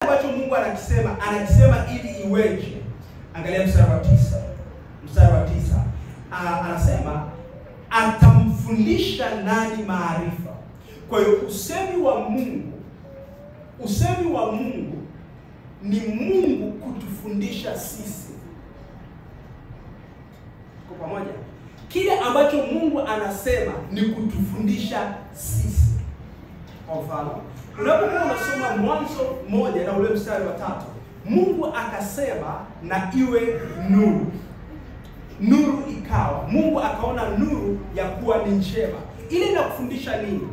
ambacho Mungu anakisema ili iweje. Angalia mstari wa 9. Mstari wa 9. Anasema atamfundisha nani maarifa. Kwa hiyo usemi wa Mungu ni Mungu kutufundisha sisi. Kwa pamoja, kile ambacho Mungu anasema ni kutufundisha sisi. Kwa mfano, unapokuwa unasoma Mwanzo 1 na ule mstari wa 3, Mungu akasema na iwe nuru. Nuru ikawa. Mungu akaona nuru ya kuwa ni njema. Ile inakufundisha nini?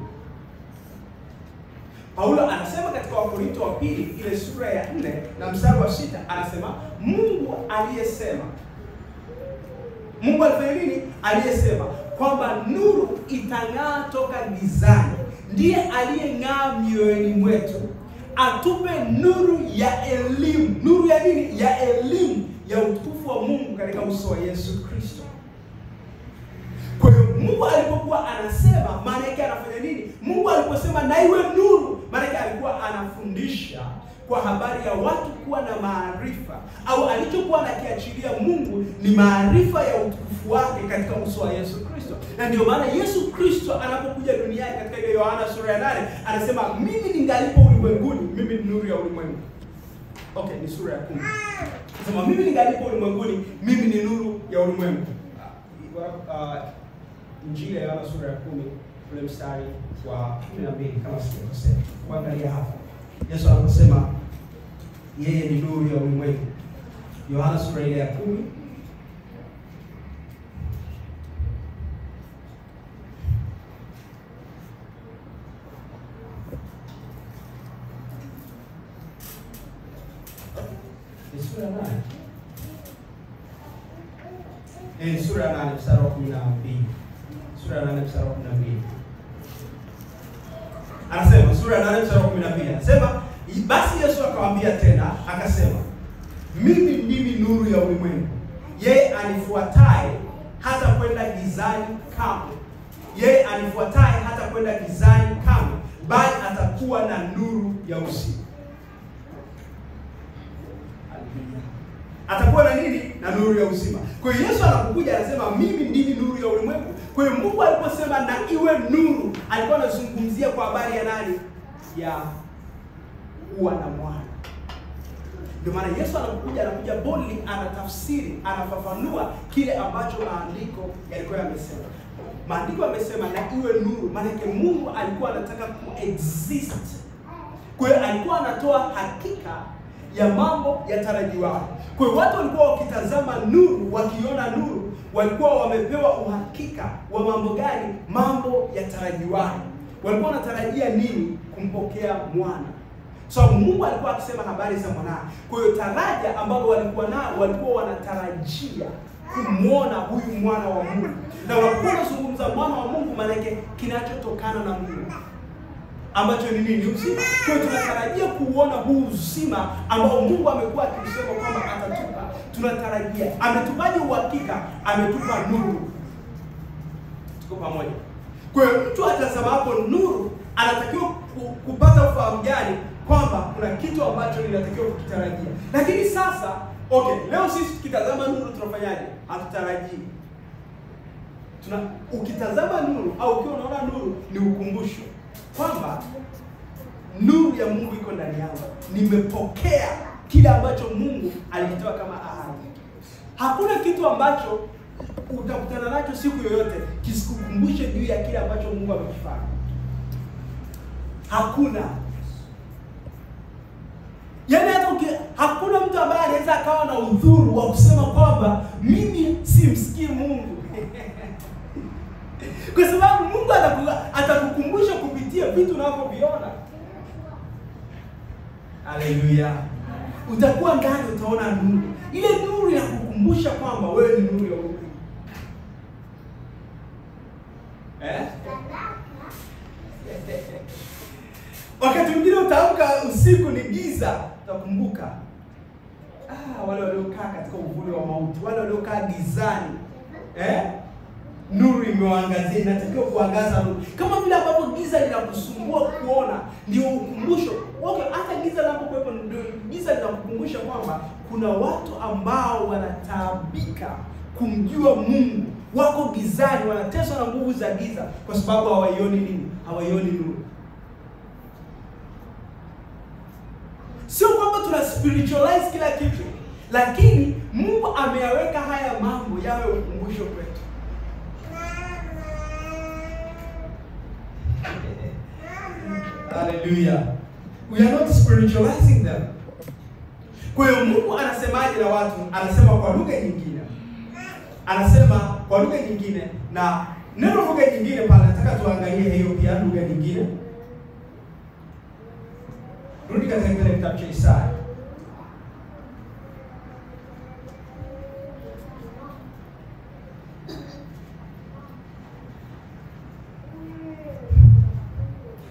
Paulo anasema katika Wakorintho wa pili ile sura ya 4 na mstari wa 6, anasema Mungu aliyesema. Mungu alifanya nini? Aliyesema kwamba nuru itang'aa toka gizani. Ndiye aliyeng'aa mioyoni mwetu, atupe nuru ya elimu. Nuru ya nini? Ya elimu ya utukufu wa Mungu katika uso wa Yesu Kristo. Kwa hiyo Mungu alipokuwa anasema, maana yake anafanya nini? Mungu aliposema na iwe nuru, maana yake alikuwa anafundisha kwa habari ya watu kuwa na maarifa, au alichokuwa anakiachilia Mungu ni maarifa ya utukufu wake katika uso wa Yesu Kristo. Na ndio maana Yesu Kristo anapokuja duniani katika ile Yohana sura ya 8 anasema mimi ningalipo ulimwenguni, mimi ni nuru ya ulimwengu. Okay, ni sura ya 10. Anasema mimi ningalipo ulimwenguni, mimi ni nuru ya ulimwengu. Injili ya Yohana sura ya 10 ule mstari wa 12 kama sijakosea. Kuangalia hapa. Yesu anasema yeye ni nuru ya ulimwengu. Yohana sura ile ya 10 sura ya 8. Sura ya 8 mstari wa 12. Sura ya 8 mstari wa 12. Anasema sura ya 8 mstari wa 12. Anasema basi Yesu akamwambia tena akasema mimi ndimi nuru ya ulimwengu. Yeye anifuataye hata kwenda gizani kamwe. Yeye anifuataye hata kwenda gizani kamwe, bali atakuwa na nuru ya uzima. Atakuwa na nini? Na nuru ya uzima. Kwa hiyo Yesu anapokuja anasema mimi ndimi nuru ya ulimwengu. Kwa hiyo Mungu aliposema na iwe nuru, alikuwa anazungumzia kwa habari ya nani? Ya Uwa na Mwana. Ndio maana Yesu anakuja boldly, anatafsiri, anafafanua kile ambacho maandiko yalikuwa yamesema. Maandiko yamesema na iwe nuru, maana yake Mungu alikuwa anataka kuexist. Kwa hiyo alikuwa anatoa hakika ya mambo yatarajiwayo. Kwa hiyo watu walikuwa wakitazama nuru, wakiona nuru, walikuwa wamepewa uhakika wa mambo gani? Mambo yatarajiwayo. Walikuwa wanatarajia nini? Kumpokea mwana. So Mungu alikuwa akisema habari za mwana. Kwa hiyo taraja ambao walikuwa nao, walikuwa wanatarajia kumuona huyu mwana wa Mungu. Na unapokuwa unazungumza mwana wa Mungu, maana yake kinachotokana na Mungu, ambacho ni nini? Uzima. Kwa hiyo tunatarajia kuona huu uzima ambao Mungu amekuwa akisema kwamba atatupa. Tunatarajia. Ametupaje uhakika? Ametupa nuru. Tuko pamoja. Kwa hiyo mtu atazama hapo nuru, anatakiwa kupata ufahamu gani? Kwamba kuna kitu ambacho ninatakiwa kukitarajia. Lakini sasa, okay, leo sisi tukitazama nuru tunafanyaje? Hatutarajii. Ukitazama nuru au ukiwa unaona nuru ni ukumbusho kwamba nuru ya Mungu iko ndani yangu. Nimepokea kile ambacho Mungu alikitoa kama ahadi. Hakuna kitu ambacho utakutana nacho siku yoyote kisikukumbushe juu ya kile ambacho Mungu amekifanya. Hakuna. Yaani hakuna mtu ambaye anaweza akawa na udhuru wa kusema kwamba mimi simsikii Mungu. Kwa sababu Mungu atakukumbusha kupitia vitu unavyoviona. Haleluya. Utakuwa ndani utaona nuru. Ile nuru ya kukumbusha kwamba wewe ni nuru ya ulimwengu. Wakati mwingine utaamka usiku ni giza, utakumbuka wale waliokaa katika uvuli wa mauti, wale waliokaa gizani. Nuru imewaangazia, inatakiwa kuangaza nuru. Kama vile ambavyo giza linakusumbua kuona, ndio ukumbusho. Okay, hata giza linapokuwepo kukumbusha kwamba kuna watu ambao wanataabika kumjua Mungu, wako gizani, wanateswa na nguvu za giza kwa sababu hawaioni nini? Hawaioni nuru. Sio kwamba tuna spiritualize kila kitu, lakini Mungu ameyaweka haya mambo yawe ukumbusho kwetu. Hallelujah. We are not spiritualizing them. Kwa hiyo Mungu anasemaje na watu? Anasema kwa lugha nyingine. Anasema kwa lugha nyingine, na neno lugha nyingine pale nataka tuangalie hiyo pia lugha nyingine. Rudi katika kitabu cha Isaya.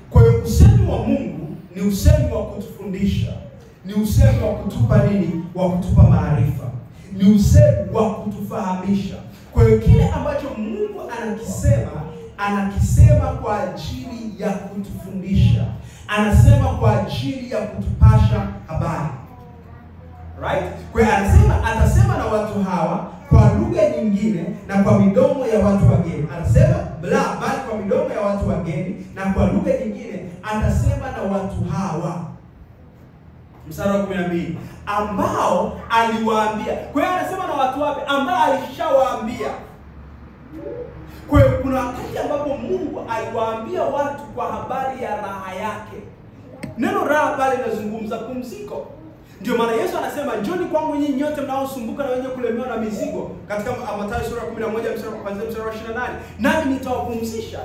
Kwa hiyo usemi wa Mungu ni usemi wa kutufundisha, ni usemi wa kutupa nini? Wa kutupa maarifa, ni usemi wa kutufahamisha. Kwa hiyo kile ambacho Mungu anakisema kwa ajili ya kutufundisha, anasema kwa ajili ya kutupasha habari. Right? Kwa hiyo atasema na watu hawa kwa lugha nyingine na kwa midomo ya watu wageni. Anasema bali kwa midomo ya watu wageni na kwa lugha nyingine atasema na watu hawa. Mstari wa 12, ambao aliwaambia. Kwa hiyo anasema na watu wapi? Ambao alishawaambia. Kwa hiyo kuna wakati ambapo Mungu aliwaambia watu kwa habari ya raha yake. Neno raha pale linazungumza pumziko. Ndio maana Yesu anasema, "Njoni kwangu nyinyi nyote mnaosumbuka na wenye kulemewa na mizigo," katika Mathayo sura ya 11 mstari wa 28, "nami nitawapumzisha."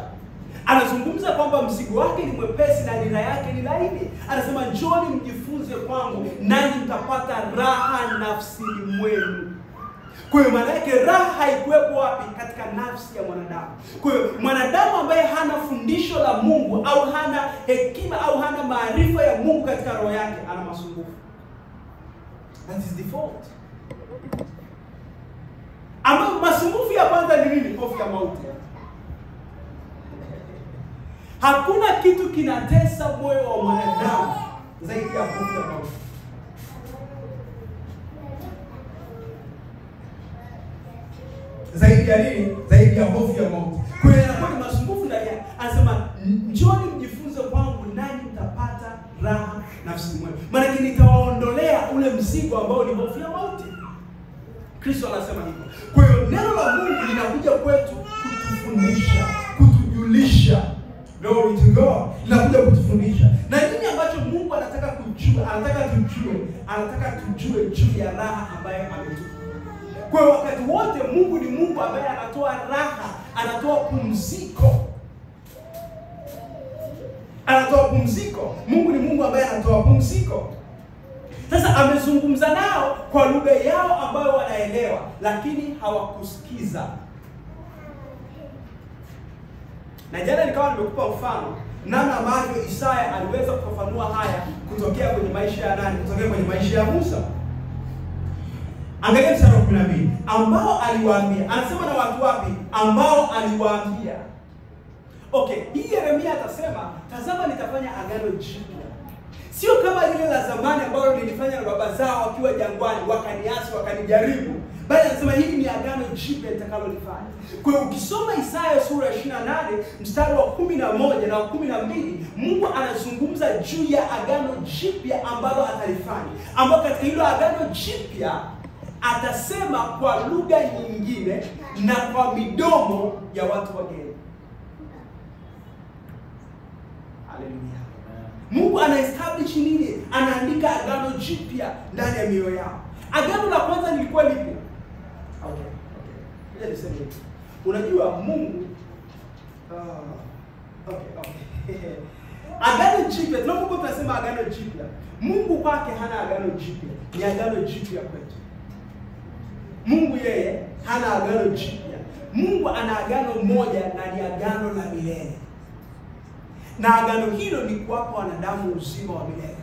Anazungumza kwamba mzigo wake ni mwepesi na nira yake ni laini. Anasema, "Njoni mjifunze kwangu, nanyi mtapata raha nafsini mwenu." Kwa hiyo maana yake raha haikuwepo wapi? Katika nafsi ya mwanadamu. Kwa hiyo mwanadamu ambaye hana fundisho la Mungu au hana hekima au hana maarifa ya Mungu katika roho yake, ana masumbufu. That is default. Ama masumbufu ya kwanza ni nini? Hofu ya mauti. Hakuna kitu kinatesa moyo wa mwanadamu zaidi ya hofu ya mauti. Zaidi ya nini? Zaidi ya hofu ya mauti. Kwa hiyo anakuwa ni masumbufu ndani yake. Anasema, "Njoni mjifunze kwangu, nanyi mtapata raha nafsini mwenu." Maana nitawaondolea ule mzigo ambao ni hofu ya mauti. Kristo anasema hivyo. Kwa hiyo neno la Mungu linakuja kwetu kutufundisha, kutujulisha. Glory to God. Linakuja kutufundisha. Na nini ambacho Mungu anataka kujua? Anataka tujue juu ya raha ambayo ametupa. Kwa wakati wote Mungu ni Mungu ambaye anatoa raha, anatoa pumziko. Anatoa pumziko. Mungu ni Mungu ambaye anatoa pumziko. Sasa amezungumza nao kwa lugha yao ambayo wanaelewa, lakini hawakusikiza. Na jana nikawa nimekupa mfano namna ambavyo Isaya aliweza kufafanua haya kutokea kwenye maisha ya nani? Kutokea kwenye maisha ya Musa. Angalia mstari wa 12, ambao aliwaambia. Anasema na watu wapi? Ambao aliwaambia. Okay, hii Yeremia atasema, "Tazama nitafanya agano jipya." Sio kama lile la zamani ambalo nilifanya na baba zao wakiwa jangwani, wakaniasi, wakanijaribu. Bali anasema hili ni agano jipya nitakalolifanya. Kwa hiyo ukisoma Isaya sura ya 28 mstari wa 11 na wa 12, Mungu anazungumza juu ya agano jipya ambalo atalifanya. Ambao katika hilo agano jipya atasema kwa lugha nyingine na kwa midomo ya watu wageni. Haleluya. Mungu anaestablish nini? Anaandika agano jipya ndani ya mioyo yao. Agano la kwanza lilikuwa lipi? Okay. Niseme hivi. Unajua Mungu agano jipya, tunapokuwa tunasema agano jipya, Mungu kwake hana agano jipya, ni agano jipya kwetu. Mungu yeye hana agano jipya. Mungu ana agano moja na ni agano la milele. Na agano hilo ni kuwapa wanadamu uzima wa milele.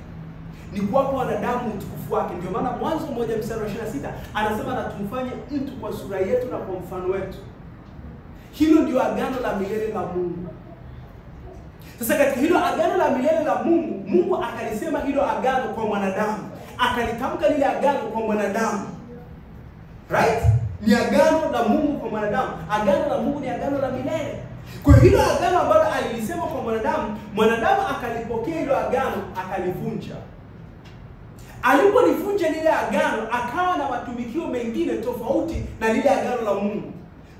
Ni kuwapa wanadamu utukufu wake. Ndio maana Mwanzo 1 mstari wa 26 anasema, "Na tumfanye mtu kwa sura yetu na kwa mfano wetu." Hilo ndio agano la milele la Mungu. Sasa katika hilo agano la milele la Mungu, Mungu akalisema hilo agano kwa mwanadamu. akalitamka lile agano kwa mwanadamu. Right? Ni agano la Mungu kwa mwanadamu. Agano la Mungu ni agano la milele. Kwa hiyo hilo agano ambalo alilisema kwa mwanadamu, mwanadamu akalipokea hilo agano, akalivunja. Alipolivunja lile agano, akawa na matumikio mengine tofauti na lile agano la Mungu.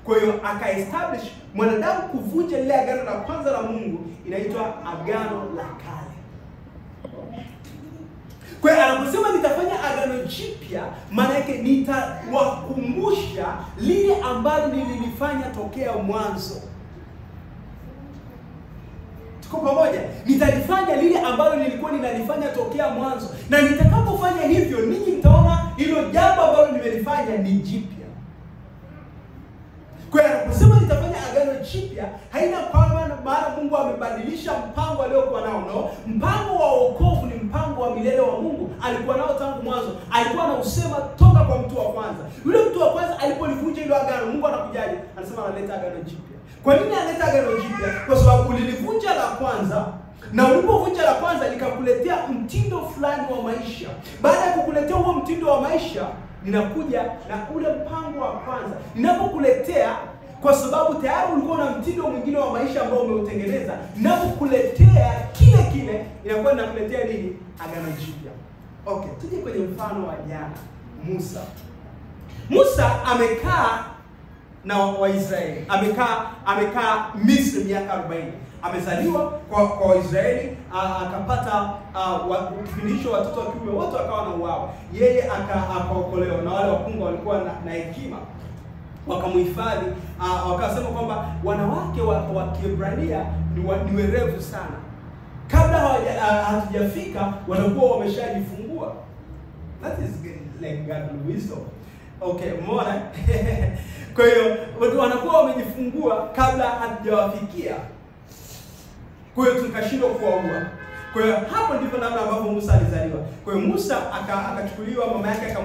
Kwa hiyo akaestablish mwanadamu kuvunja lile agano la kwanza la Mungu, inaitwa agano la kale. Kwa hiyo anaposema nitafanya agano jipya, maana yake nitawakumbusha lile ambalo nililifanya tokea mwanzo. Tuko pamoja? Nitalifanya lile ambalo nilikuwa ninalifanya tokea mwanzo. Na nitakapofanya hivyo, ninyi mtaona hilo jambo ambalo nimelifanya ni jipya. Kwa hiyo anaposema nitafanya agano jipya, haina maana Mungu amebadilisha mpango aliokuwa nao. No, mpango wa wokovu ni mpango wa milele wa Mungu. Alikuwa nao tangu mwanzo. Alikuwa anausema toka kwa mtu wa kwanza. Yule mtu wa kwanza alipolivunja hilo agano, Mungu anakujaje? Anasema analeta agano jipya. Kwa nini analeta agano jipya? Kwa sababu ulilivunja la kwanza, na ulipovunja la kwanza likakuletea mtindo fulani wa maisha. Baada ya kukuletea huo mtindo wa maisha, ninakuja na ule mpango wa kwanza. Ninapokuletea, kwa sababu tayari ulikuwa na mtindo mwingine wa maisha ambao umeutengeneza, ninapokuletea kile inakuwa ninakuletea nini? Agano jipya. Okay, tuje kwenye mfano wa jana. Musa amekaa na Waisraeli. Amekaa Misri miaka 40. Amezaliwa kwa Waisraeli, akapata kipindisho watoto wa kiume wote wakawa na uawa. Yeye akaokolewa na wale wakunga walikuwa na hekima. Wakamhifadhi, wakasema kwamba wanawake wa Kiebrania ni werevu sana. Kabla hatujafika wanakuwa wameshajifungua. That is like God wisdom. Okay, umeona? Kwa hiyo watu wanakuwa wamejifungua kabla hatujawafikia. Kwa hiyo tukashindwa kuwaua. Kwa hiyo hapo ndipo namna ambavyo Musa alizaliwa. Kwa hiyo Musa akachukuliwa, mama yake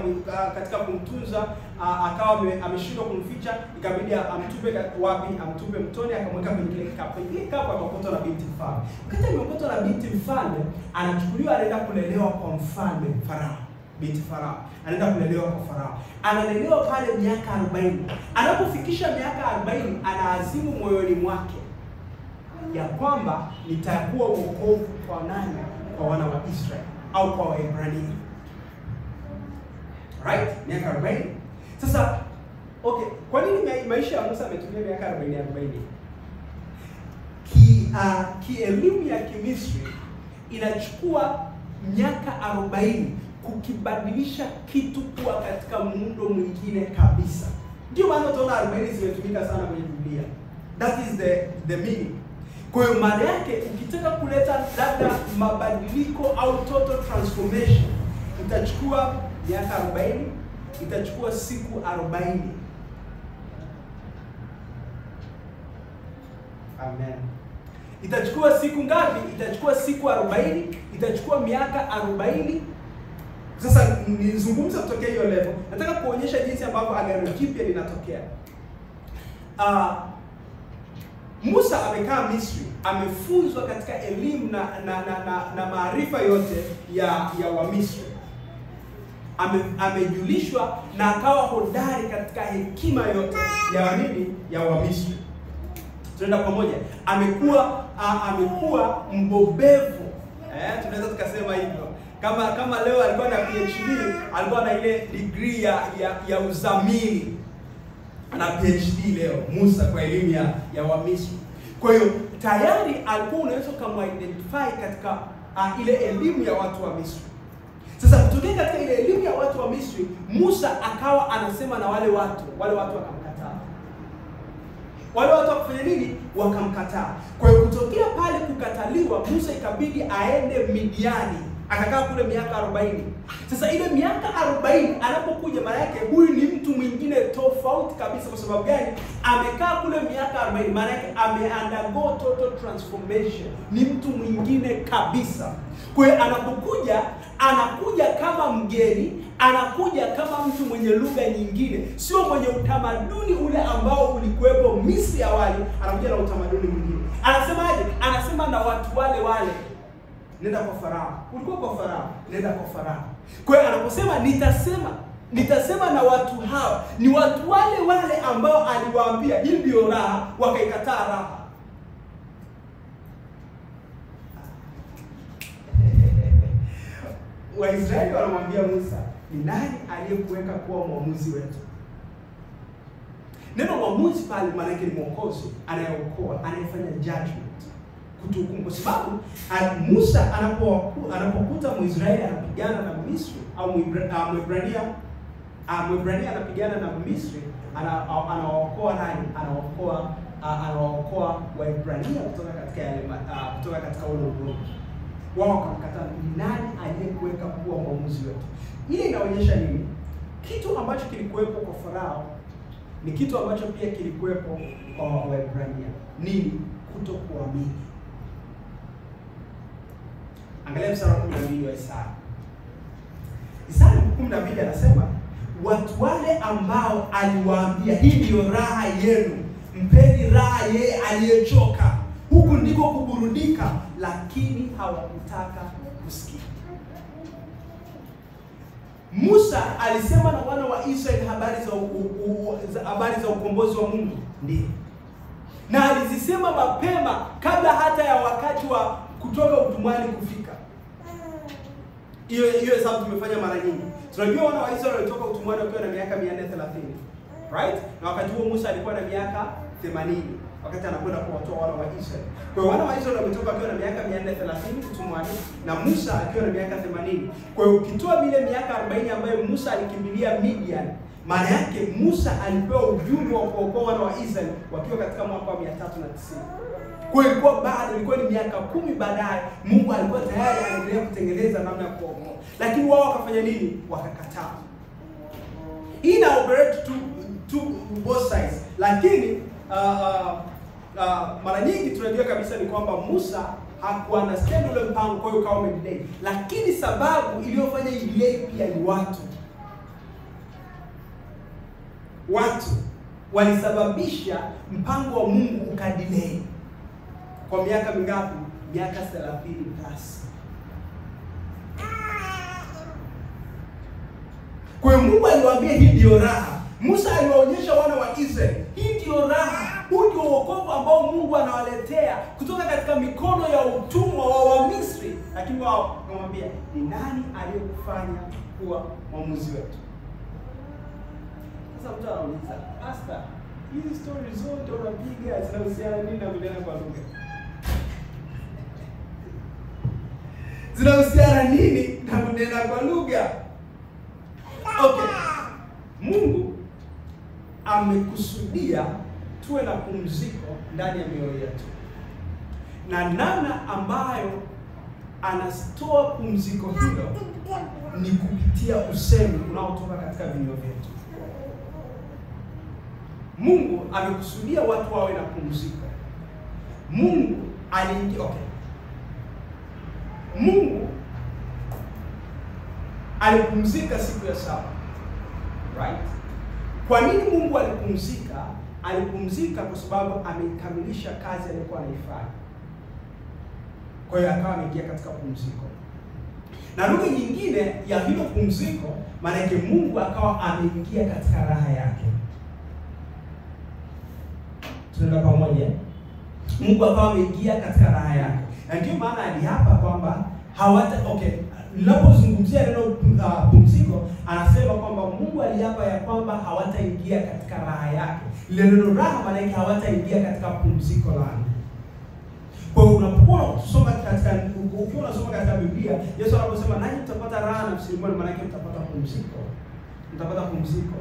katika kumtunza, akawa ameshindwa kumficha, ikabidi amtupe wapi? Amtupe mtoni, akamweka kwenye kile kikapu. Kile kikapu akakutwa na binti mfalme. Wakati amekutwa na binti mfalme, anachukuliwa anaenda kulelewa kwa mfalme Farao. Binti Farao anaenda kulelewa kwa Farao. Analelewa pale miaka 40. Anapofikisha miaka 40, anaazimu moyoni mwake ya kwamba nitakuwa wokovu kwa nani? Kwa wana wa Israeli au kwa Waebrania. Right? Miaka 40. Sasa okay, kwa nini maisha ya Musa ametumia miaka 40? Elimu ya Kimisri inachukua miaka 40 kukibadilisha kitu kuwa katika muundo mwingine kabisa. Ndio maana utaona 40 zimetumika sana kwenye Biblia. That is the meaning. Kwa hiyo maana yake ukitaka kuleta labda mabadiliko au total transformation, itachukua miaka 40, itachukua siku 40. Amen. Itachukua siku ngapi? Itachukua siku 40, itachukua miaka 40. Sasa nizungumza kutokea hiyo level. Nataka kuonyesha jinsi ambavyo agano jipya linatokea. Musa amekaa Misri, amefunzwa katika elimu na maarifa yote ya Wamisri. Amejulishwa na akawa hodari katika hekima yote ya nini? Ya Wamisri. Tunaenda pamoja. Amekuwa mbobevu. Tunaweza tukasema hivyo. Kama leo alikuwa na PhD, alikuwa na ile degree ya uzamili. Ana PhD leo Musa kwa elimu ya Wamisri. Kwa hiyo tayari alikuwa unaweza kumuidentify katika ile elimu ya watu wa Misri. Sasa kutokea katika ile elimu ya watu wa Misri, Musa akawa anasema na wale watu wakamkataa. Wale watu wakafanya nini? Wakamkataa. Kwa hiyo kutokea pale kukataliwa, Musa ikabidi aende Midiani. Akakaa kule miaka 40. Sasa ile miaka 40 anapokuja, maana yake huyu ni mtu mwingine tofauti kabisa. Kwa sababu gani? Amekaa kule miaka 40, maana yake ameundergo total transformation. Ni mtu mwingine kabisa. Kwa hiyo anakuja kama mgeni, anakuja kama mtu mwenye lugha nyingine, sio mwenye utamaduni ule ambao ulikuwepo Misri awali. Anakuja na utamaduni mwingine. Anasemaje? Anasema na watu wale. Nenda kwa Farao. Ulikuwa kwa Farao, nenda kwa Farao. Kwa hiyo anaposema nitasema na watu hawa, ni watu wale ambao aliwaambia hii ndio raha, wakaikataa raha. Waisraeli wanamwambia Musa, ni nani aliyekuweka kuwa mwamuzi wetu? Neno mwamuzi pale maana yake ni mwokozi, anayeokoa, anayefanya judgment, kutuhukumu. Kwa sababu Musa anapokuta Mwisraeli anapigana na Misri au Mwebrania anapigana na Misri, anawaokoa nani? Anawaokoa Waebrania kutoka katika ule ugomvi. Wao wakamkataa, ni nani aliyekuweka kuwa mwamuzi wetu? Ile inaonyesha nini? Kitu ambacho kilikuwepo kwa Farao ni kitu ambacho pia kilikuwepo kwa Waebrania. Nini? Kutokuamini. Angalia mstari wa 12 wa Isaya. Isaya 12 anasema, watu wale ambao aliwaambia hii ndio raha yenu, mpeni raha yeye aliyechoka, huku ndiko kuburudika, lakini hawakutaka kusikia. Musa alisema na wana wa Israeli habari za ukombozi wa Mungu, ndio. Na alizisema mapema kabla hata ya wakati wa kutoka utumwani kufika. Hiyo hesabu tumefanya mara nyingi. Tunajua wana wa Israeli walitoka utumwani wakiwa na miaka 430. Right? Na wakati huo Musa alikuwa na miaka 80 wakati anakwenda kuwatoa wana wa Israeli. Kwa hiyo wana wa Israeli wametoka wakiwa na miaka 430 utumwani na Musa akiwa na miaka 80. Kwa hiyo ukitoa ile miaka 40 ambayo Musa alikimbilia Midian, maana yake Musa alipewa ujumbe wa kuokoa wana wa Israeli wakiwa katika mwaka wa 390. Kwa hiyo ilikuwa ni miaka 10 baadaye, Mungu alikuwa tayari anaendelea kutengeneza namna ya kuokoa. Lakini wao wakafanya nini? Wakakataa. Ina operate to both sides. Lakini mara nyingi tunajua kabisa ni kwamba Musa hakuwa na stand ule mpango, kwa hiyo kawa delay. Lakini sababu iliyofanya delay pia ni watu walisababisha mpango wa Mungu ukadelay kwa miaka mingapi? Miaka 30 plus. Kwa hiyo Mungu aliwaambia hii ndio raha. Musa aliwaonyesha wana wa Israeli, hii ndio raha, huu ndio wokovu ambao Mungu anawaletea kutoka katika mikono ya utumwa wa Misri. Lakini wao wakamwambia, ni nani aliyekufanya kuwa mwamuzi wetu? Sasa mtu anauliza, Pastor, hizi stories zote unapiga zinahusiana nini na kunena kwa lugha? Zinahusiana nini na kunena kwa lugha? Okay. Mungu amekusudia tuwe na pumziko ndani ya mioyo yetu. Na namna ambayo anatoa pumziko hilo ni kupitia usemi unaotoka katika vinywa vyetu. Mungu amekusudia watu wawe na pumziko. Mungu alipumzika siku ya saba. Right? Kwa nini Mungu alipumzika? Alipumzika kwa sababu amekamilisha kazi aliyokuwa anaifanya. Kwa hiyo akawa ameingia katika pumziko. Na lugha nyingine ya hilo pumziko, maana yake Mungu akawa ameingia katika raha yake. Tunaenda pamoja? Mungu akawa ameingia katika raha yake. Na ndio maana aliapa kwamba ninapozungumzia neno pumziko, anasema kwamba Mungu aliapa ya kwamba hawataingia katika raha yake. Ile neno raha maana yake hawataingia katika pumziko langu. Kwa hiyo unapokuwa unasoma katika Biblia, Yesu anaposema nanyi mtapata raha na msilimoni, maana yake mtapata pumziko. Mtapata pumziko.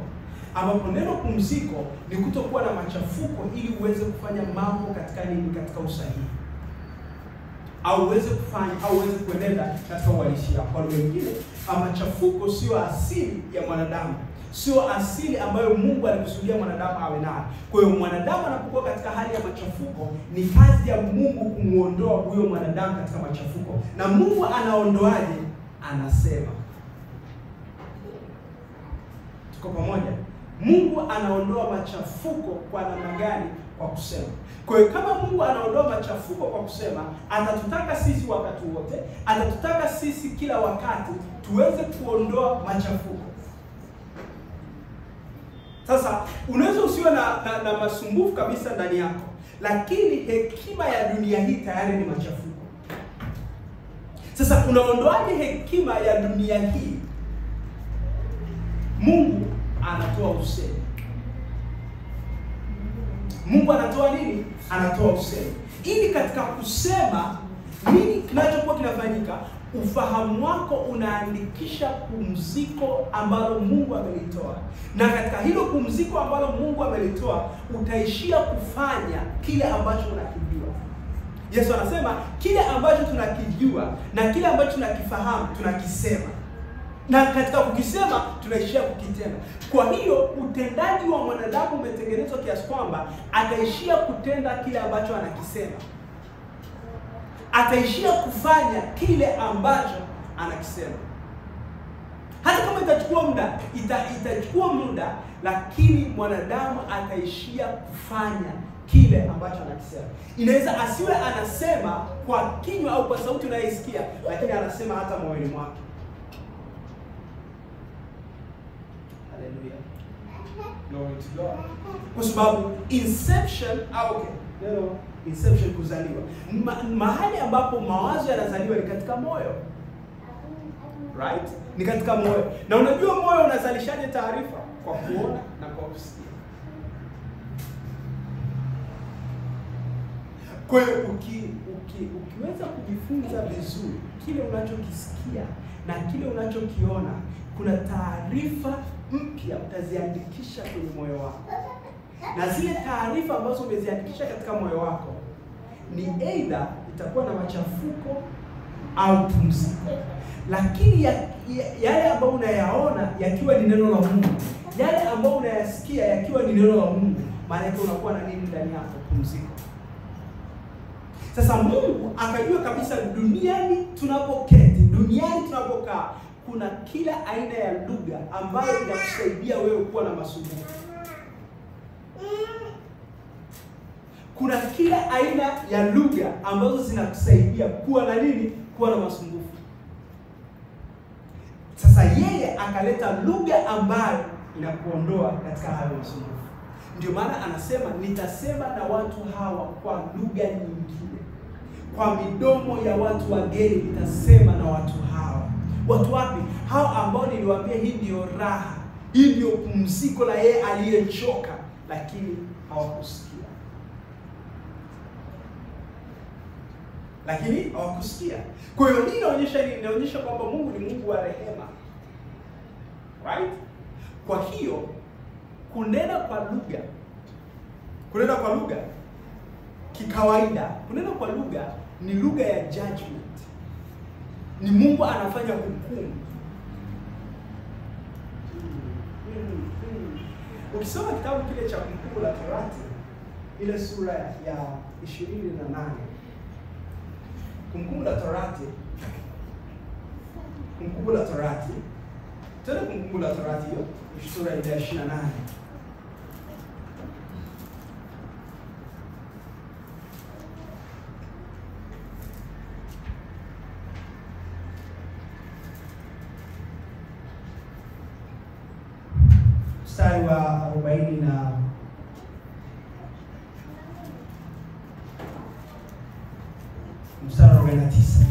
Ambapo neno pumziko ni kutokuwa na machafuko ili uweze kufanya mambo katika usahihi. Au uweze kuenenda katika uhalisia. Kwa wengine, machafuko sio asili ya mwanadamu. Sio asili ambayo Mungu alikusudia mwanadamu awe nayo. Kwa hiyo mwanadamu anapokuwa katika hali ya machafuko, ni kazi ya Mungu kumuondoa huyo mwanadamu katika machafuko. Na Mungu anaondoaje? Anasema. Tuko pamoja? Mungu anaondoa machafuko kwa namna gani? kwa kusema. Kwa hiyo kama Mungu anaondoa machafuko kwa kusema, atatutaka sisi wakati wote, atatutaka sisi kila wakati tuweze kuondoa machafuko. Sasa unaweza usiwe na masumbufu kabisa ndani yako, lakini hekima ya dunia hii tayari ni machafuko. Sasa unaondoaje hekima ya dunia hii? Mungu anatoa usemi. Mungu anatoa nini? Anatoa usemi. Ili katika kusema nini kinachokuwa kinafanyika? Ufahamu wako unaandikisha pumziko ambalo Mungu amelitoa. Na katika hilo pumziko ambalo Mungu amelitoa, utaishia kufanya kile ambacho unakijua. Yesu anasema kile ambacho tunakijua na kile ambacho tunakifahamu tunakisema. Na katika kukisema tunaishia kukitenda. Kwa hiyo utendaji wa mwanadamu umetengenezwa kiasi kwamba ataishia kutenda kile ambacho anakisema. Ataishia kufanya kile ambacho anakisema. Hata kama itachukua muda, itachukua muda, lakini mwanadamu ataishia kufanya kile ambacho anakisema. Inaweza asiwe anasema kwa kinywa au kwa sauti unayosikia, lakini anasema hata moyoni mwake. Hallelujah. Glory to God. Kwa sababu inception, inception kuzaliwa. Mahali ambapo mawazo yanazaliwa ni katika moyo. Right? Ni katika moyo. Na unajua moyo unazalishaje taarifa? Kwa kuona na kwa kusikia. Kwa hiyo ukiweza kujifunza vizuri kile unachokisikia na kile unachokiona, kuna taarifa mpya utaziandikisha kwenye moyo wako. Na zile taarifa ambazo umeziandikisha katika moyo wako ni either itakuwa na machafuko au pumziko. Lakini yale ambayo unayaona yakiwa ni neno la Mungu, yale ambayo unayasikia yakiwa ni neno la Mungu, maana yake unakuwa na nini ndani yako? Pumziko. Sasa Mungu akajua kabisa duniani tunapoketi, duniani tunapokaa, kuna kila aina ya lugha ambayo inakusaidia wewe kuwa na masumbufu. Kuna kila aina ya lugha ambazo zinakusaidia kuwa na nini? Kuwa na masumbufu. Sasa yeye akaleta lugha ambayo inakuondoa katika hayo masumbufu. Ndio maana anasema nitasema na watu hawa kwa lugha nyingine. Kwa midomo ya watu wageni nitasema na watu hawa. Watu wapi? Hao ambao niliwaambia hii ndio raha. Hii ndio pumziko la yeye aliyechoka, lakini hawakusikia. Kwa hiyo hii inaonyesha nini? Inaonyesha kwamba Mungu ni Mungu wa rehema. Right? Kwa hiyo kunena kwa lugha kikawaida, kunena kwa lugha ni lugha ya judgment. Ni Mungu anafanya hukumu. Ukisoma kitabu kile cha Kumbukumbu la Torati, ile sura ya 28. Kumbukumbu la Torati. Tena Kumbukumbu la Torati hiyo, sura ya 28. Mstari wa 40 na mstari wa 49.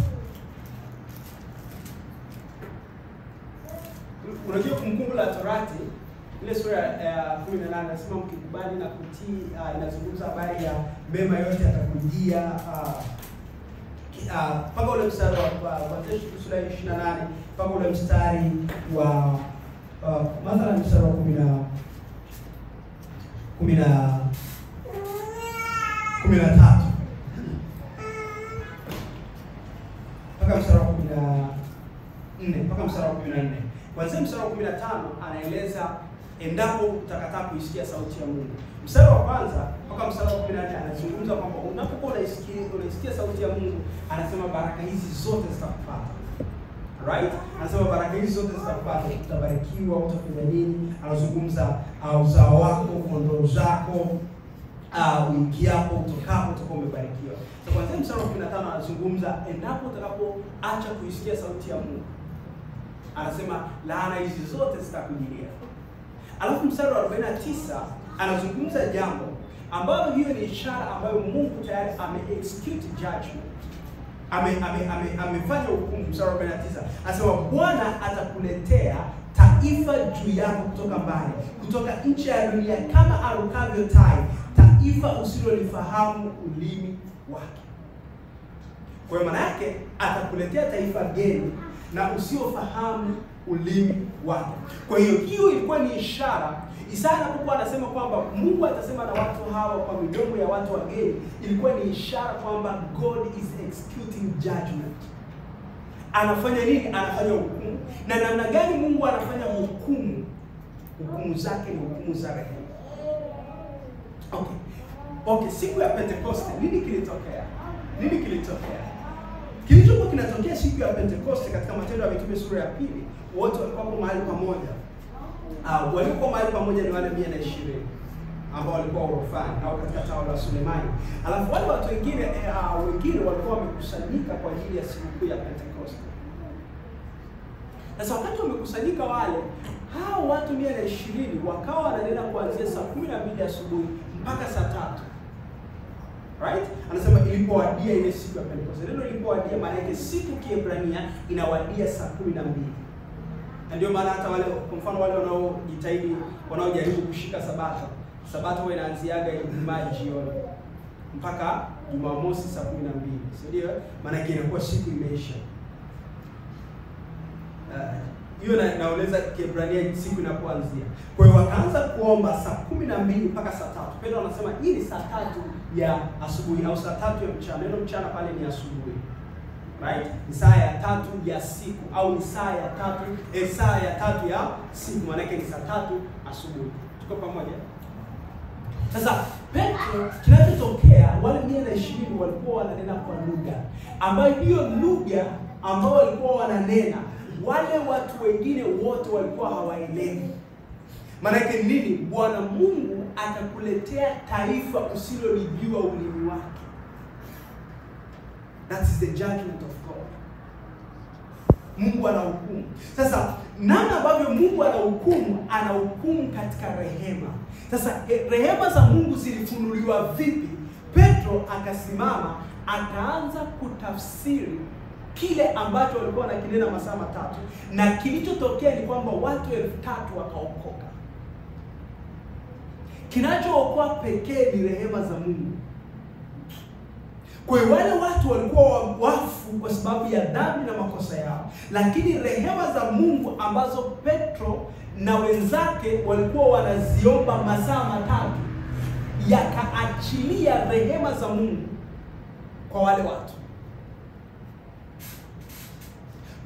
Unajua Kumbukumbu la Torati ile sura ya 18 anasema mkikubali na kutii, inazungumza habari ya mema yote atakujia, mpaka ule mstari wa sura ya 28 mpaka ule mstari wa mathalan mstari wa 13 mpaka mstari wa 14 mpaka mstari wa 14. Kwanza mstari wa 15 anaeleza endapo utakataa kuisikia sauti ya Mungu. Mstari wa kwanza mpaka mstari wa 14 anazungumza kwamba unapokuwa unaisikia sauti ya Mungu, anasema baraka hizi zote zitakupata. Right? Anasema baraka hizi zote zitakupata, utabarikiwa, utafanya nini? Anazungumza uzao wako, kondoo zako, uingiapo, utokapo utakuwa umebarikiwa. So kwanza mstari wa 15 anazungumza endapo utakapoacha kuisikia sauti ya Mungu. Anasema laana hizi zote zitakujilia. Alafu mstari wa 49 anazungumza jambo ambalo hiyo ni ishara ambayo Mungu tayari ame-execute judgment. Amefanya hukumu. Mstari wa 49 anasema Bwana atakuletea taifa juu yako kutoka mbali, kutoka nchi ya dunia kama arukavyo tai, taifa usilolifahamu ulimi wake. Kwa hiyo maana yake atakuletea taifa geni na usiofahamu ulimi wake. Kwa hiyo ilikuwa ni ishara. Isaya anapokuwa anasema kwamba Mungu atasema na watu hawa kwa midomo ya watu wageni, ilikuwa ni ishara kwamba God is executing judgment. Anafanya nini? Anafanya hukumu. Na namna gani Mungu anafanya hukumu? Hukumu zake ni hukumu za rehema. Okay, siku ya Pentecoste nini kilitokea? Kilichokuwa kinatokea siku ya Pentecoste katika Matendo ya Mitume sura ya 2, wote walikuwa mahali pamoja. Walikuwa mahali pamoja ni wale 120 ambao walikuwa orofani au katika tawala la Sulemani. Alafu wale watu wengine walikuwa wamekusanyika kwa ajili ya siku ya Pentecoste. Sasa wakati wamekusanyika wale, hao watu 120 wakawa wananena kuanzia saa 12 asubuhi mpaka saa 3. Right? Anasema ilipowadia ile siku ya Pentecoste. Neno ilipowadia maana yake siku Kiebrania inawadia saa 12. Na ndio maana hata wale kwa mfano wale wanaojaribu kushika Sabato huwa inaanziaga Ijumaa jioni mpaka Jumamosi saa 12. Ndio maana yake inakuwa siku imeisha. Hiyo naeleza Kiebrania siku inapoanzia. Kwa hiyo wakaanza kuomba saa 12 mpaka saa 3. Petro anasema hii ni saa 3 ya asubuhi au saa 3 ya mchana. Neno mchana pale ni asubuhi. Right? Ni saa ya 3 ya siku au ni saa ya 3 ya siku. Maana yake ni saa 3 asubuhi. Tuko pamoja? Sasa Petro, kinachotokea wale 120 walikuwa wananena kwa lugha ambayo hiyo lugha ambao walikuwa wananena wale watu wengine wote walikuwa hawaelewi. Maana yake nini? Bwana Mungu atakuletea taifa usilolijua ulimi wake. That is the judgment of God. Mungu anahukumu. Sasa namna ambavyo Mungu anahukumu katika rehema. Sasa rehema za Mungu zilifunuliwa vipi? Petro akasimama akaanza kutafsiri kile ambacho walikuwa wanakinena masaa 3, na kilichotokea ni kwamba watu 3,000 wakaokoka. Kinachookoa pekee ni rehema za Mungu. Kwa hiyo wale watu walikuwa wafu kwa sababu ya dhambi na makosa yao, lakini rehema za Mungu ambazo Petro na wenzake walikuwa wanaziomba masaa 3 yakaachilia rehema za Mungu kwa wale watu.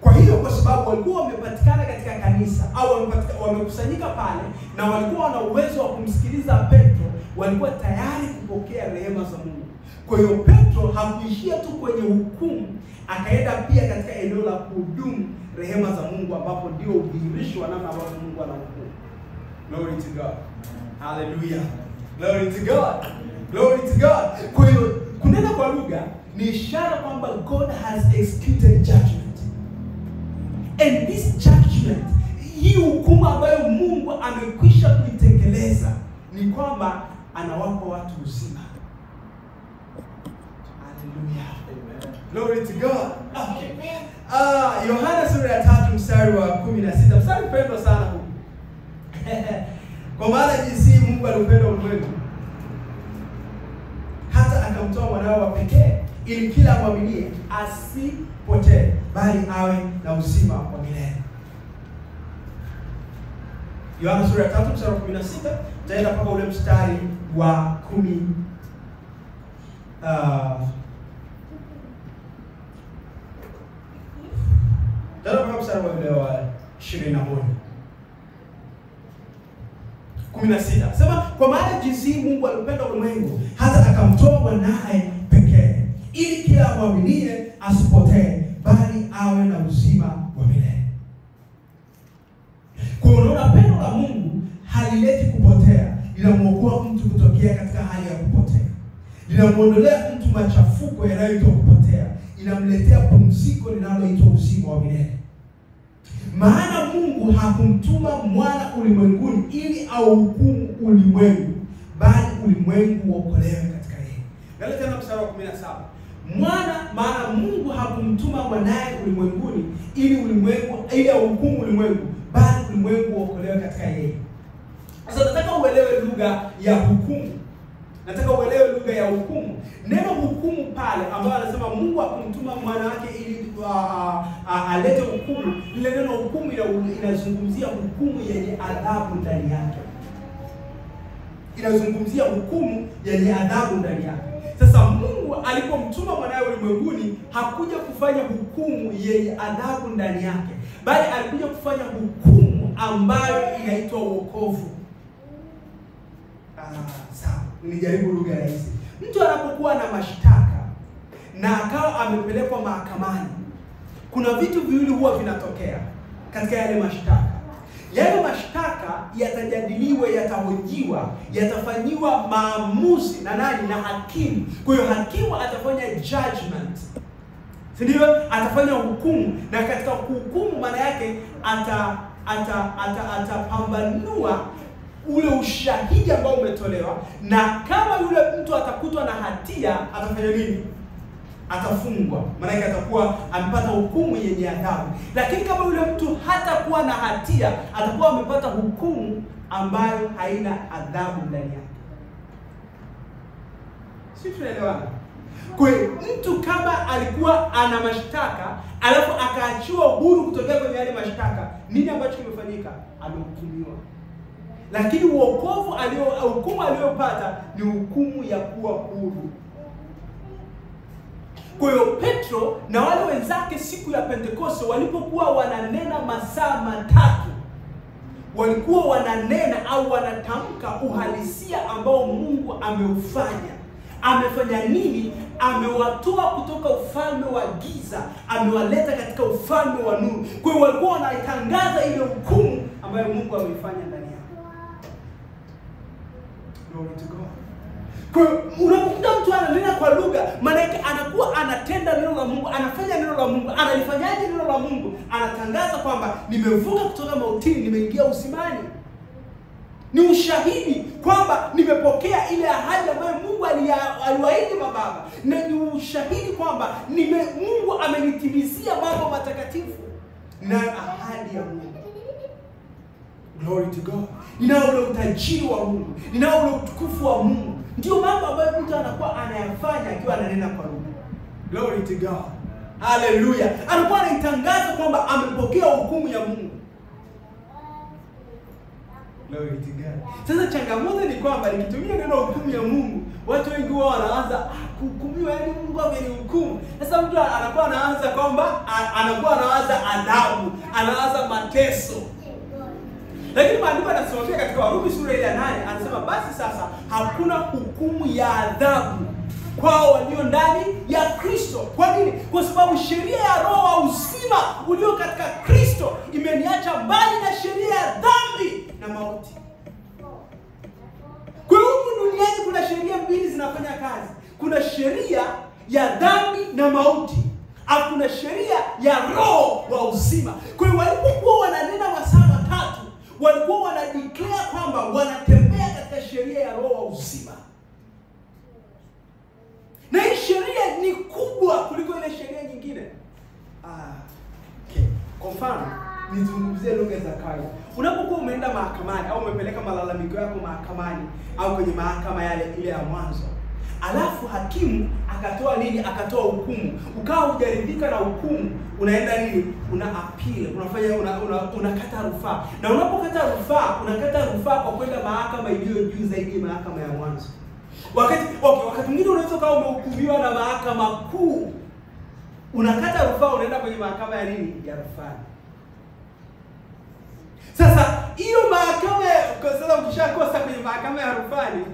Kwa hiyo kwa sababu walikuwa wamepatikana katika kanisa au wamekusanyika pale na walikuwa wana uwezo wa kumsikiliza Petro, walikuwa tayari kupokea rehema za Mungu. Kwa hiyo Petro hakuishia tu kwenye hukumu, akaenda pia katika eneo la kuhudumu rehema za Mungu, ambapo ndio udhihirisho wa namna ambavyo Mungu anahukumu. Glory to God. Hallelujah. Glory to God. Glory to God. Kwa hiyo kunena kwa lugha ni ishara kwamba God has executed judgment. And this judgment, hii hukumu ambayo Mungu amekwisha kuitekeleza, ni kwamba anawapa watu uzima. Hallelujah. Amen. Glory to God. Okay. Yohana sura ya 3 mstari wa 16. Mstari mpendwa sana huu. Kwa maana jinsi Mungu alipenda ulimwengu hata akamtoa mwanawe wa pekee, ili kila amwaminie asipotee bali awe na uzima wa milele. Yohana sura ya 3 mstari wa 16, tutaenda mpaka ule mstari wa 10. Tutaenda mpaka mstari wa 21. 16. Sema kwa maana jinsi Mungu alipenda ulimwengu hata akamtoa mwanae pekee, ili kila amwaminie asipotee bali awe na uzima wa milele. Kwa unaona pendo la Mungu halileti kupotea, ila muokoa mtu kutokea katika hali ya kupotea. Linamuondolea mtu machafuko yanayoitwa kupotea. Inamletea pumziko linaloitwa uzima wa milele. Maana Mungu hakumtuma mwana ulimwenguni ili auhukumu ulimwengu, bali ulimwengu uokolewe katika yeye. Angalia tena mstari wa 17. Maana Mungu hakumtuma mwanae ulimwenguni ili auhukumu ulimwengu, bali ulimwengu uokolewe katika yeye. Sasa nataka uelewe lugha ya hukumu. Nataka uelewe lugha ya hukumu. Neno hukumu pale ambayo anasema Mungu hakumtuma mwana wake ili alete hukumu. Ile neno hukumu inazungumzia hukumu yenye adhabu ndani yake. Inazungumzia hukumu yenye adhabu ndani yake. Sasa Mungu alipomtuma mwanae ulimwenguni hakuja kufanya hukumu yenye adhabu ndani yake, bali alikuja kufanya hukumu ambayo inaitwa wokovu. Sawa, nijaribu lugha rahisi. Mtu anapokuwa na mashtaka na akawa amepelekwa mahakamani, kuna vitu viwili huwa vinatokea katika yale mashtaka. Yale mashtaka yatajadiliwa, yatahojiwa, yatafanyiwa maamuzi na nani? Na hakimu. Kwa hiyo hakimu atafanya judgment. Ndio, atafanya hukumu, na katika hukumu maana yake atapambanua ule ushahidi ambao umetolewa, na kama yule mtu atakutwa na hatia atafanya nini? Atafungwa. Maana yake atakuwa amepata hukumu yenye adhabu. Lakini kama yule mtu hatakuwa na hatia, atakuwa amepata hukumu ambayo haina adhabu ndani yake. Sisi tunaelewana? Kwa mtu kama alikuwa ana mashtaka alafu akaachiwa huru kutokea kwenye yale mashtaka, nini ambacho kimefanyika? Amehukumiwa. Lakini hukumu aliyopata ni hukumu ya kuwa huru. Kwa hiyo Petro na wale wenzake siku ya Pentekoste walipokuwa wananena masaa matatu, walikuwa wananena au wanatamka uhalisia ambao Mungu ameufanya. Amefanya nini? Amewatoa kutoka ufalme wa giza, amewaleta katika ufalme wa nuru. Kwa hiyo walikuwa wanaitangaza ile hukumu ambayo Mungu ameifanya ndani yao. Glory to God. Kwa hiyo unapokuta mtu ananena kwa lugha, maana yake anakuwa anatenda neno la Mungu, anafanya neno la Mungu. Analifanyaje neno la Mungu? Anatangaza kwamba nimevuka kutoka mautini, nimeingia uzimani. Ni ushahidi kwamba nimepokea ile ahadi ambayo Mungu aliwaahidi mababa. Na ni ushahidi kwamba Mungu amenitimizia mambo matakatifu. Na ahadi ya Mungu. Glory to God. Ninao ule utajiri wa Mungu, ninao ule utukufu wa Mungu. Ndio mambo ambayo mtu anakuwa anayafanya akiwa ananena kwa lugha. Glory to God. Hallelujah. Anakuwa anaitangaza kwamba amepokea hukumu ya Mungu. Glory to God. Sasa changamoto ni kwamba nikitumia neno hukumu ya Mungu, watu wengi wao wanaanza kuhukumiwa, yaani Mungu amenihukumu. Sasa mtu anakuwa anaanza kwamba anakuwa anaanza adhabu, anaanza mateso. Lakini maandiko yanasema katika Warumi sura ile ya 8 anasema basi sasa hakuna hukumu ya adhabu kwao walio ndani ya Kristo. Kwa nini? Kwa sababu sheria ya roho wa uzima ulio katika Kristo imeniacha mbali na sheria ya dhambi na mauti. Kwa hiyo duniani kuna sheria mbili zinafanya kazi. Kuna sheria ya dhambi na mauti. Hakuna sheria ya roho wa uzima. Kwa hiyo walipokuwa wananena masaa matatu, walikuwa wanadeclare kwamba wanatembea katika sheria ya roho wa uzima. Na hii sheria ni kubwa kuliko ile sheria nyingine. Okay. Kwa mfano, nizungumzie lugha za kawaida. Unapokuwa umeenda mahakamani au umepeleka malalamiko yako mahakamani au kwenye mahakama ile ya mwanzo, alafu hakimu akatoa nini? Akatoa hukumu. Ukawa hujaridhika na hukumu, unaenda nini? Una appeal, unakata rufaa. Na unapokata rufaa, unakata rufaa kwa kwenda mahakama iliyo juu zaidi, mahakama ya mwanzo. Wakati mwingine unaweza kama umehukumiwa na mahakama kuu, unakata rufaa, unaenda kwenye mahakama ya nini? Ya rufani. Sasa hiyo mahakama kwa sasa ukishakosa kwenye mahakama ya rufani,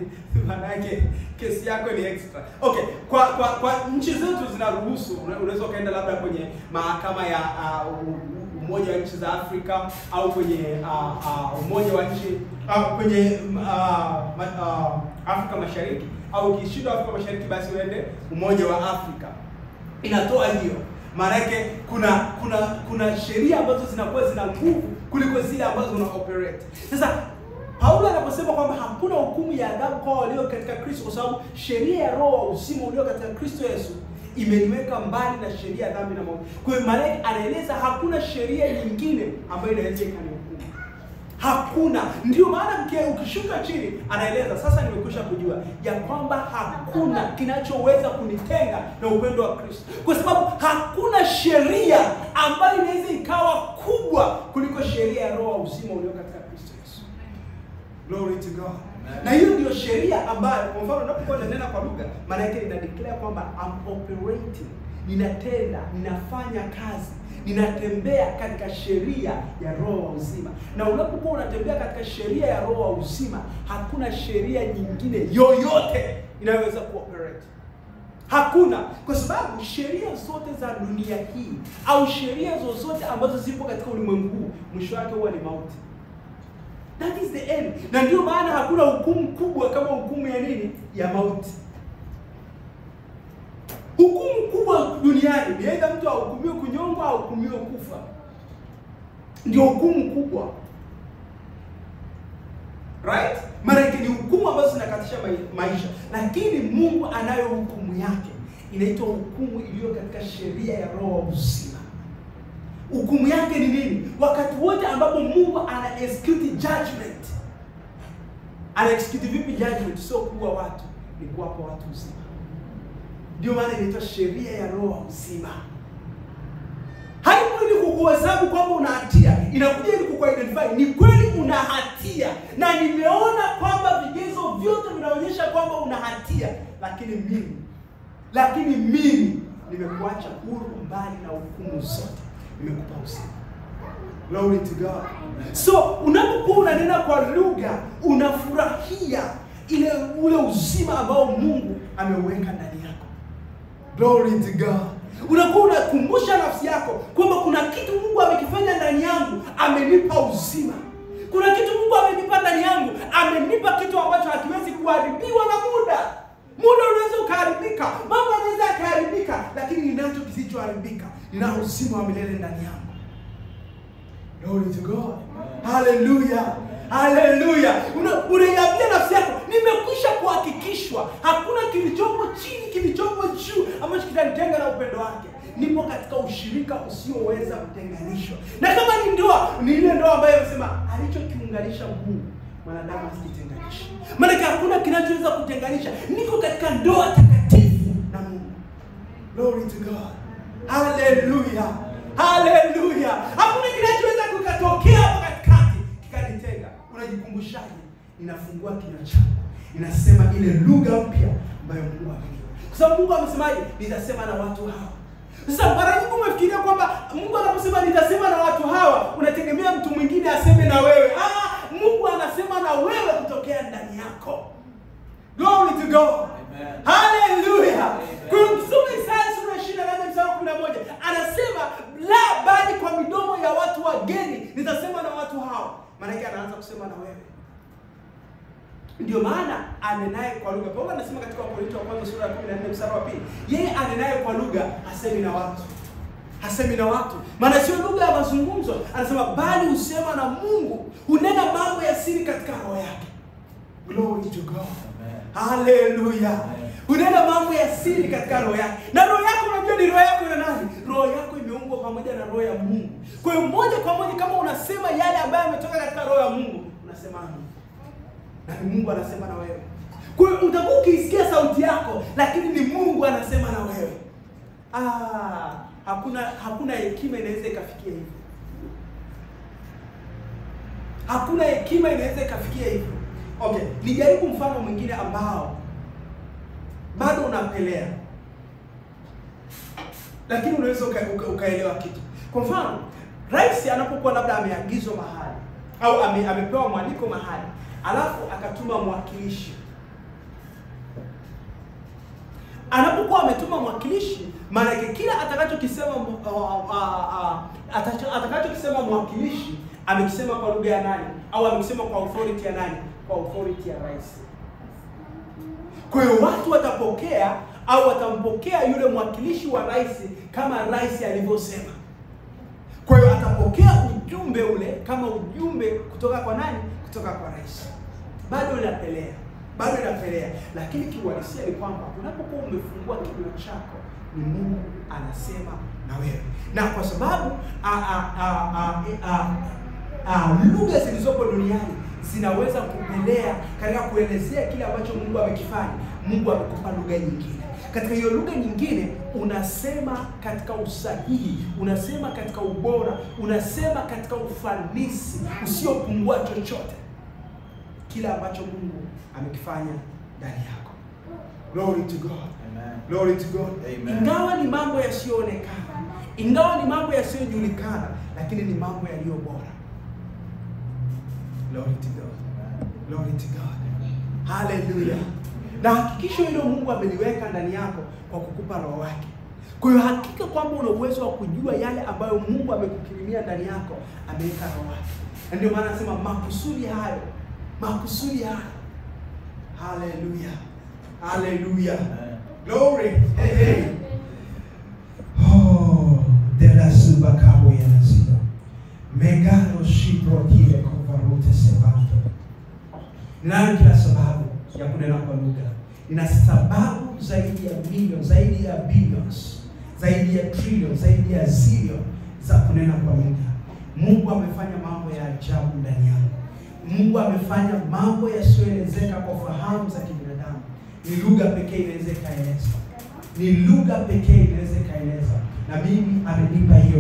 maana yake kesi yako ni extra. Okay, kwa nchi zetu zinaruhusu, unaweza kaenda labda kwenye mahakama ya Umoja wa Nchi za Afrika au kwenye Umoja wa Nchi kwenye Afrika Mashariki, au ukishindwa Afrika Mashariki basi uende Umoja wa Afrika. Inatoa hiyo. Maana yake kuna sheria ambazo zinakuwa zina nguvu kuliko zile ambazo una operate. Sasa Paulo anaposema kwamba hakuna hukumu ya adhabu kwa walio katika Kristo, kwa sababu sheria ya roho wa uzima ulio katika Kristo Yesu imeniweka mbali na sheria ya dhambi na mauti. Kwa hiyo maana anaeleza hakuna sheria nyingine ambayo inaweza ikanihukumu. Hakuna. Ndio maana ukishuka chini anaeleza sasa nimekwisha kujua ya kwamba hakuna kinachoweza kunitenga na upendo wa Kristo. Kwa sababu hakuna sheria ambayo inaweza ikawa kubwa kuliko sheria ya roho wa uzima ulio katika Kristo Yesu. Glory to God. Na hiyo ndio sheria ambayo kwa mfano unapokuwa unanena kwa lugha, maana yake ina declare kwamba I'm operating, ninatenda, ninafanya kazi, ninatembea katika sheria ya roho wa uzima. Na unapokuwa unatembea katika sheria ya roho wa uzima, hakuna sheria nyingine yoyote inayoweza kuoperate. Hakuna, kwa sababu sheria zote za dunia hii au sheria zozote ambazo zipo katika ulimwengu huu, mwisho wake huwa ni mauti. That is the end. Na ndio maana hakuna hukumu kubwa kama hukumu ya nini? Ya mauti. Hukumu kubwa duniani ni aidha mtu ahukumiwe kunyongwa au ahukumiwe kufa. Ndio hukumu kubwa. Right? Maana ni hukumu ambazo zinakatisha maisha. Lakini Mungu anayo hukumu yake. Inaitwa hukumu iliyo katika sheria ya roho wa uzima. Hukumu yake ni nini? Wakati wote ambapo Mungu ana execute judgment. Ana execute vipi judgment? Sio kuua watu, ni kuwapa watu uzima. Ndio maana inaitwa sheria ya roho wa uzima. Haipo ili kukuhesabu kwamba una hatia, inakuja ili kukuidentify ni kweli una hatia. Na nimeona kwamba vigezo vyote vinaonyesha kwamba una hatia, lakini mimi nimekuacha huru mbali na hukumu zote. Nimekupa uzima. Glory to God. So unapokuwa unanena kwa lugha, unafurahia ule uzima ambao Mungu ameuweka ndani yako. Glory to God. Unakuwa unakumbusha nafsi yako kwamba kuna kitu Mungu amekifanya ndani yangu, amenipa uzima. Kuna kitu Mungu amenipa ndani yangu, amenipa kitu ambacho hakiwezi kuharibiwa na muda. Muda unaweza ukaharibika, mambo yanaweza yakaharibika, lakini ninacho kisichoharibika. Nina uzima wa milele ndani yangu. Glory to God. Hallelujah. Hallelujah. Unaiambia nafsi yako, nimekwisha kuhakikishwa. Hakuna kilichopo chini, kilichopo juu ambacho kitanitenga na upendo wake. Nipo katika ushirika usioweza kutenganishwa. Na kama ni ndoa, ni ile ndoa ambayo anasema alichokiunganisha Mungu, mwanadamu asitenganishe. Maana hakuna kinachoweza kutenganisha. Niko katika ndoa takatifu na Mungu. Glory to God. Hallelujah. Hallelujah. Hakuna kinachoweza kukatokea hapo katikati kikanitenga. Unajikumbushaje? Ninafungua kinywa changu, inasema ile lugha mpya ambayo Mungu amenipa. Kwa sababu Mungu amesemaje? Nitasema na watu hawa. Sasa mara nyingi umefikiria kwamba Mungu anaposema nitasema na watu hawa, unategemea mtu mwingine aseme na wewe. Mungu anasema na wewe kutokea ndani yako. Glory to God. Amen. Hallelujah. Kwa kusoma Isaya sura 28 mstari wa 11 anasema la bali kwa midomo ya watu wageni nitasema na watu hao. Maana yake anaanza kusema na wewe. Ndio maana anenaye kwa lugha. Paulo anasema katika Wakorintho wa kwanza sura ya 14 mstari wa 2, yeye anenaye kwa lugha hasemi na watu. Hasemi na watu. Maana sio lugha ya mazungumzo, anasema bali husema na Mungu, hunena mambo ya siri katika roho yake. Glory to God. Hallelujah. Unena mambo ya siri katika roho yako. Na roho yako unajua ni roho yako ina nani? Roho yako imeungwa pamoja na roho ya Mungu. Kwa hiyo moja kwa moja kama unasema yale ambayo yametoka katika roho ya Mungu, unasema nini? Na Mungu anasema na wewe. Kwa hiyo utakuwa ukisikia sauti yako, lakini ni Mungu anasema na wewe. Hakuna hekima inaweza ikafikia hivyo. Hakuna hekima inaweza ikafikia hivyo. Okay, nijaribu mfano mwingine ambao bado unapelea, lakini unaweza ukaelewa kitu. Kwa mfano, rais anapokuwa labda ameagizwa mahali au amepewa mwaliko mahali, alafu akatuma mwakilishi. Anapokuwa ametuma mwakilishi, maana yake kila atakachokisema mwakilishi amekisema kwa lugha ya nani? Au amekisema kwa authority ya nani? Kwa authority ya rais. Kwa hiyo watu watapokea au watampokea yule mwakilishi wa rais kama rais alivyosema. Kwa hiyo atapokea ujumbe ule kama ujumbe kutoka kwa nani? Kutoka kwa rais. Bado inapelea. Lakini kiuhalisia ni kwamba unapokuwa umefungua kinywa chako, ni Mungu anasema na wewe. Na kwa sababu lugha zilizopo duniani zinaweza kupelea katika kuelezea kile ambacho Mungu amekifanya. Mungu amekupa lugha nyingine. Katika hiyo lugha nyingine unasema katika usahihi, unasema katika ubora, unasema katika ufanisi usiopungua chochote kile ambacho Mungu amekifanya ndani yako. Glory to God. Amen. Glory to God. Amen. Ingawa ni mambo yasiyoonekana, ingawa ni mambo yasiyojulikana, lakini ni mambo yaliyo bora. Glory to God. Glory to God. Hallelujah. Na hakikisho hilo Mungu ameliweka ndani yako kwa kukupa roho wake. Kwa hiyo hakika kwamba una uwezo wa kujua yale ambayo Mungu amekukirimia ndani yako, ameweka roho wake. Na ndio maana nasema makusudi hayo. Hallelujah. Hallelujah. Glory. Hey. Oh, de la suba cabo ya nasida. Megalo shipro kile kovarote sevanto. Ninayo kila sababu ya kunena kwa lugha. Nina sababu zaidi ya millions, zaidi ya billions, zaidi ya trillions, zaidi ya zillions za kunena kwa lugha. Mungu amefanya mambo ya ajabu ndani yangu. Mungu amefanya mambo yasiyoelezeka kwa fahamu za kibinadamu. Ni lugha pekee inaweza kaeleza. Ni lugha pekee inaweza kaeleza. Na mimi amenipa hiyo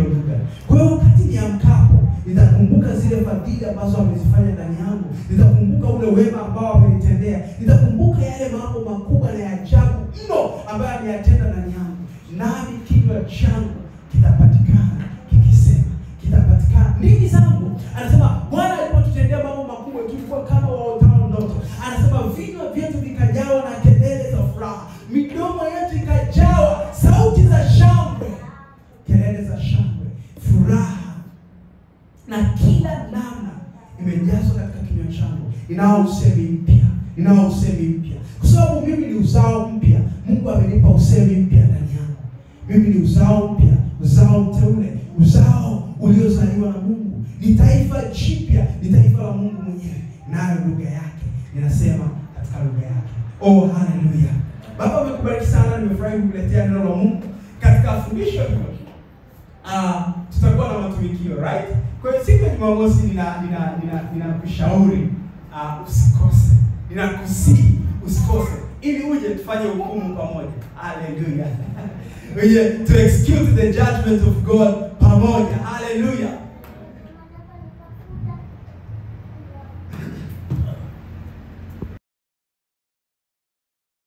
lugha. Kwa hiyo wakati niamkapo, nitakumbuka zile fadhili ambazo amezifanya ndani yangu. Nitakumbuka ule wema ambao amenitendea. Nitakumbuka yale mambo makubwa na ajabu mno ambayo ameyatenda ndani yangu. Nami kinywa changu kitapatikana kikisema, kitapatikana nini zangu? Anasema Bwana alipotutendea mambo makubwa tulikuwa kama waotao ndoto. Anasema vinywa vyetu vikajawa na kelele za furaha. Midomo yetu ikajawa sauti za shangwe. Kelele za shangwe, furaha na kila namna imejazwa katika kinywa changu. Inao usemi mpya. Kwa sababu mimi ni uzao mpya. Mungu amenipa usemi mpya ndani yangu. Mimi ni uzao mpya, uzao mteule, uzao uliozaliwa na Mungu. Ni taifa jipya, ni taifa la Mungu mwenyewe. Nayo lugha yake ninasema katika lugha yake. Oh, hallelujah. Baba amekubariki sana, nimefurahi kukuletea neno la Mungu katika fundisho hili. Tutakuwa na matumikio, right? Kwa hiyo siku ya Jumamosi ninakushauri usikose. Ninakusihi usikose ili uje tufanye hukumu pamoja. Hallelujah. Uje to execute the judgment of God pamoja. Hallelujah.